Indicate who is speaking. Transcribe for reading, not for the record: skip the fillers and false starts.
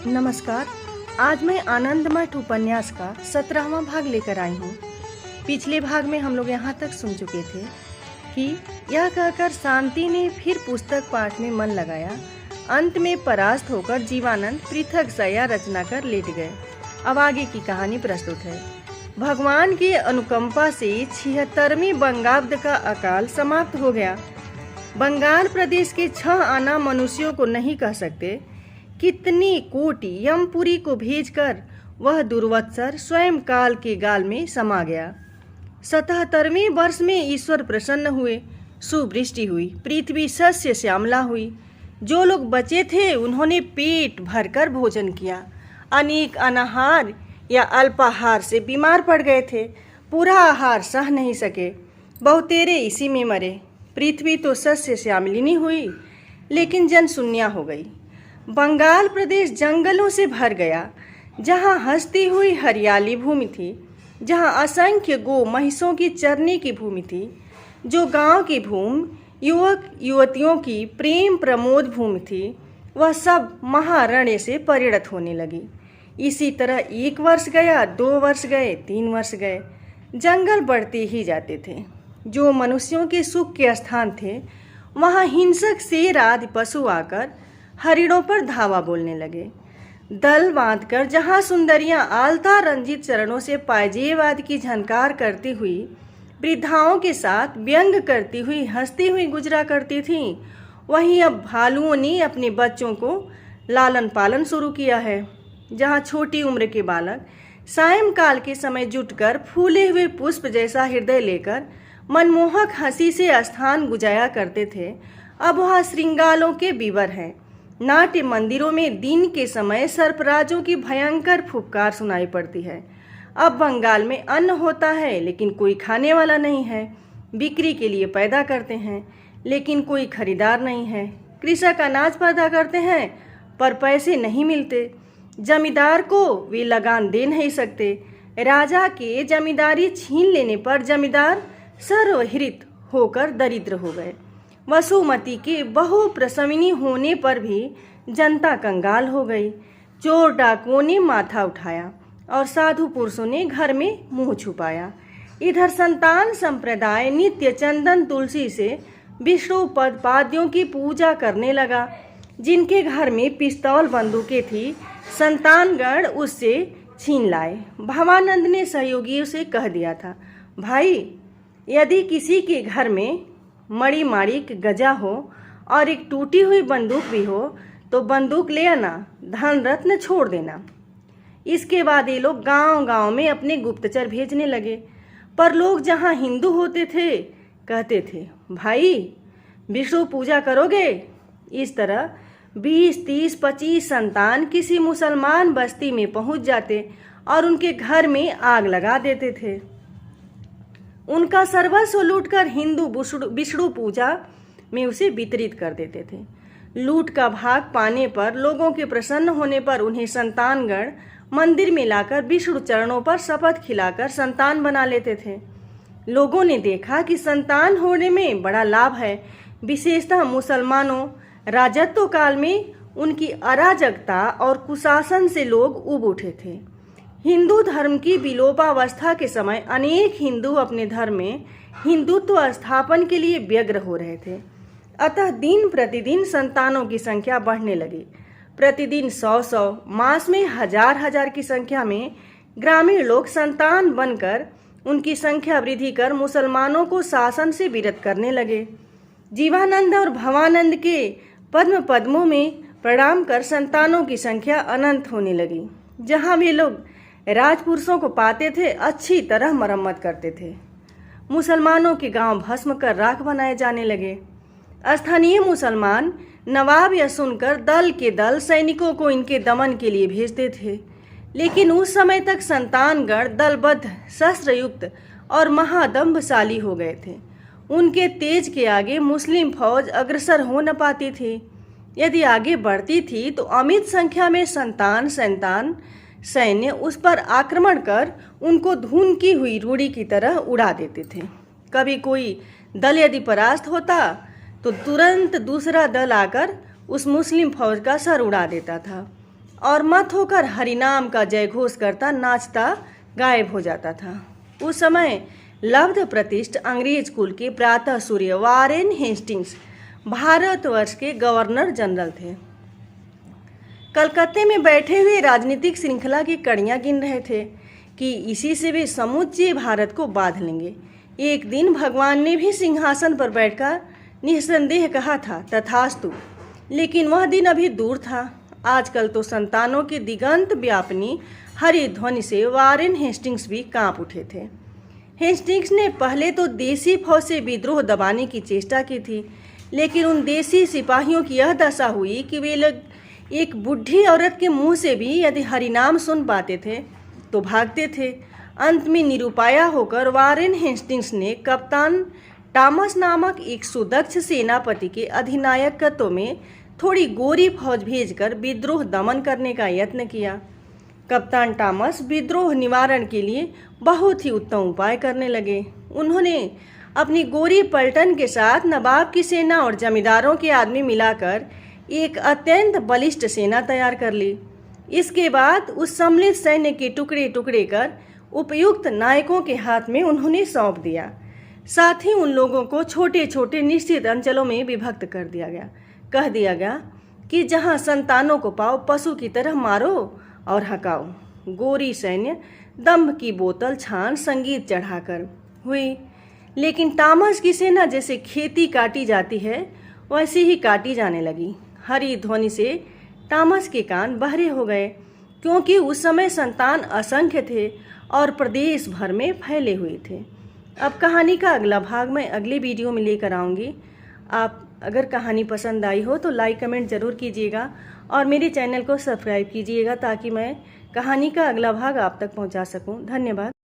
Speaker 1: नमस्कार। आज मैं आनंद मठ उपन्यास का 17वां भाग लेकर आई हूँ। पिछले भाग में हम लोग यहाँ तक सुन चुके थे कि यह कहकर शांति ने फिर पुस्तक पाठ में मन लगाया। अंत में परास्त होकर जीवानंद पृथक शय्या रचना कर लेट गए। अब आगे की कहानी प्रस्तुत है। भगवान की अनुकंपा से 76वीं बंगाब्द का अकाल समाप्त हो गया। बंगाल प्रदेश के 6 आना मनुष्यों को नहीं कह सकते, कितनी कोटि यमपुरी को भेजकर वह दुर्वत्सर स्वयं काल के गाल में समा गया। 77वें वर्ष में ईश्वर प्रसन्न हुए, सुवृष्टि हुई, पृथ्वी सस्य श्यामला हुई। जो लोग बचे थे उन्होंने पेट भरकर भोजन किया। अनेक अनाहार या अल्पाहार से बीमार पड़ गए थे, पूरा आहार सह नहीं सके, बहुतेरे इसी में मरे। पृथ्वी तो सस्य श्यामलिनी हुई, लेकिन जनशून्या हो गई। बंगाल प्रदेश जंगलों से भर गया। जहाँ हंसती हुई हरियाली भूमि थी, जहाँ असंख्य गो महिषों की चरने की भूमि थी, जो गांव की भूमि युवक युवतियों की प्रेम प्रमोद भूमि थी, वह सब महारण्य से परिणत होने लगी। इसी तरह 1 वर्ष गया, 2 वर्ष गए, 3 वर्ष गए, जंगल बढ़ते ही जाते थे। जो मनुष्यों के सुख के स्थान थे, वहाँ हिंसक शेर आदि पशु आकर हरिणों पर धावा बोलने लगे। दल बांधकर जहाँ सुंदरियाँ आलता रंजित चरणों से पायजेब आदि की झनकार करती हुई, वृद्धाओं के साथ व्यंग करती हुई, हंसती हुई गुजरा करती थीं, वहीं अब भालुओं ने अपने बच्चों को लालन पालन शुरू किया है। जहाँ छोटी उम्र के बालक सायंकाल के समय जुटकर फूले हुए पुष्प जैसा हृदय लेकर मनमोहक हंसी से स्थान गुजाया करते थे, अब वहाँ श्रृंगालों के बीवर हैं। नाट्य मंदिरों में दिन के समय सर्पराजों की भयंकर फुफकार सुनाई पड़ती है। अब बंगाल में अन्न होता है, लेकिन कोई खाने वाला नहीं है। बिक्री के लिए पैदा करते हैं, लेकिन कोई खरीदार नहीं है। कृषक अनाज पैदा करते हैं, पर पैसे नहीं मिलते। जमींदार को वे लगान दे नहीं सकते। राजा के जमींदारी छीन लेने पर जमींदार सर्वहृत होकर दरिद्र हो गए। वसुमती के बहुप्रसविनी होने पर भी जनता कंगाल हो गई। चोर डाकुओं ने माथा उठाया और साधु पुरुषों ने घर में मुंह छुपाया। इधर संतान संप्रदाय नित्य चंदन तुलसी से विष्णु पद पाद्यों की पूजा करने लगा। जिनके घर में पिस्तौल बंदूकें थी, संतानगण उससे छीन लाए। भवानंद ने सहयोगियों से कह दिया था, भाई, यदि किसी के घर में मड़ी माड़ी गजा हो और एक टूटी हुई बंदूक भी हो, तो बंदूक ले आना, धन रत्न छोड़ देना। इसके बाद ये लोग गांव-गांव में अपने गुप्तचर भेजने लगे। पर लोग जहां हिंदू होते थे, कहते थे, भाई, विष्णु पूजा करोगे? इस तरह 20, 30, 25 संतान किसी मुसलमान बस्ती में पहुंच जाते और उनके घर में आग लगा देते थे। उनका सर्वस्व लूटकर हिंदू विष्णु पूजा में उसे वितरित कर देते थे। लूट का भाग पाने पर, लोगों के प्रसन्न होने पर उन्हें संतानगण मंदिर में लाकर विष्णु चरणों पर शपथ खिलाकर संतान बना लेते थे। लोगों ने देखा कि संतान होने में बड़ा लाभ है। विशेषतः मुसलमानों राजत्व काल में उनकी अराजकता और कुशासन से लोग उब उठे थे। हिंदू धर्म की विलोपावस्था के समय अनेक हिंदू अपने धर्म में हिंदुत्व स्थापन के लिए व्यग्र हो रहे थे। अतः दिन प्रतिदिन संतानों की संख्या बढ़ने लगी। प्रतिदिन 100-100, मास में 1000-1000 की संख्या में ग्रामीण लोग संतान बनकर उनकी संख्या वृद्धि कर मुसलमानों को शासन से विरत करने लगे। जीवानंद और भवानंद के पद्म पद्मों में प्रणाम कर संतानों की संख्या अनंत होने लगी। जहाँ वे लोग राजपुरुषों को पाते थे, अच्छी तरह मरम्मत करते थे। मुसलमानों के गांव भस्म कर राख बनाए जाने लगे। स्थानीय मुसलमान नवाब यह सुनकर दल के दल सैनिकों को इनके दमन के लिए भेजते थे। लेकिन उस समय तक संतानगण दलबद्ध, शस्त्रयुक्त और महादम्भशाली हो गए थे। उनके तेज के आगे मुस्लिम फौज अग्रसर हो न पाती थी। यदि आगे बढ़ती थी तो अमित संख्या में संतान सैन्य उस पर आक्रमण कर उनको धून की हुई रूढ़ी की तरह उड़ा देते थे। कभी कोई दल यदि परास्त होता तो तुरंत दूसरा दल आकर उस मुस्लिम फौज का सर उड़ा देता था और मत होकर हरिनाम का जयघोष करता नाचता गायब हो जाता था। उस समय लब्ध प्रतिष्ठ अंग्रेज कुल के प्रातः सूर्य वारेन हेस्टिंग्स भारतवर्ष के गवर्नर जनरल थे। कलकत्ते में बैठे हुए राजनीतिक श्रृंखला की कड़ियां गिन रहे थे कि इसी से वे समूचे भारत को बांध लेंगे। एक दिन भगवान ने भी सिंहासन पर बैठकर निस्संदेह कहा था तथास्तु, लेकिन वह दिन अभी दूर था। आजकल तो संतानों के दिगंत व्यापनी हरि ध्वनि से वारेन हेस्टिंग्स भी कांप उठे थे। हेस्टिंग्स ने पहले तो देसी फौज से विद्रोह दबाने की चेष्टा की थी, लेकिन उन देसी सिपाहियों की यह दशा हुई कि वे लोग एक बुढ़ी औरत के मुंह से भी यदि हरिनाम सुन पाते थे तो भागते थे। अंत में निरुपाया होकर वारेन हेस्टिंग्स ने कप्तान टॉमस नामक एक सुदक्ष सेनापति के अधिनायकत्व में थोड़ी गोरी फौज भेजकर विद्रोह दमन करने का यत्न किया। कप्तान टॉमस विद्रोह निवारण के लिए बहुत ही उत्तम उपाय करने लगे। उन्होंने अपनी गोरी पलटन के साथ नवाब की सेना और जमींदारों के आदमी मिलाकर एक अत्यंत बलिष्ठ सेना तैयार कर ली। इसके बाद उस सम्मिलित सैन्य के टुकड़े टुकड़े कर उपयुक्त नायकों के हाथ में उन्होंने सौंप दिया। साथ ही उन लोगों को छोटे छोटे निश्चित अंचलों में विभक्त कर दिया गया। कह दिया गया कि जहां संतानों को पाओ पशु की तरह मारो और हकाओ। गोरी सैन्य दम्भ की बोतल छान संगीत चढ़ाकर हुई, लेकिन टॉमस की सेना जैसे खेती काटी जाती है वैसे ही काटी जाने लगी। हरी ध्वनि से टॉमस के कान बहरे हो गए, क्योंकि उस समय संतान असंख्य थे और प्रदेश भर में फैले हुए थे। अब कहानी का अगला भाग मैं अगले वीडियो में लेकर आऊँगी। आप अगर कहानी पसंद आई हो तो लाइक कमेंट ज़रूर कीजिएगा और मेरे चैनल को सब्सक्राइब कीजिएगा ताकि मैं कहानी का अगला भाग आप तक पहुंचा सकूं। धन्यवाद।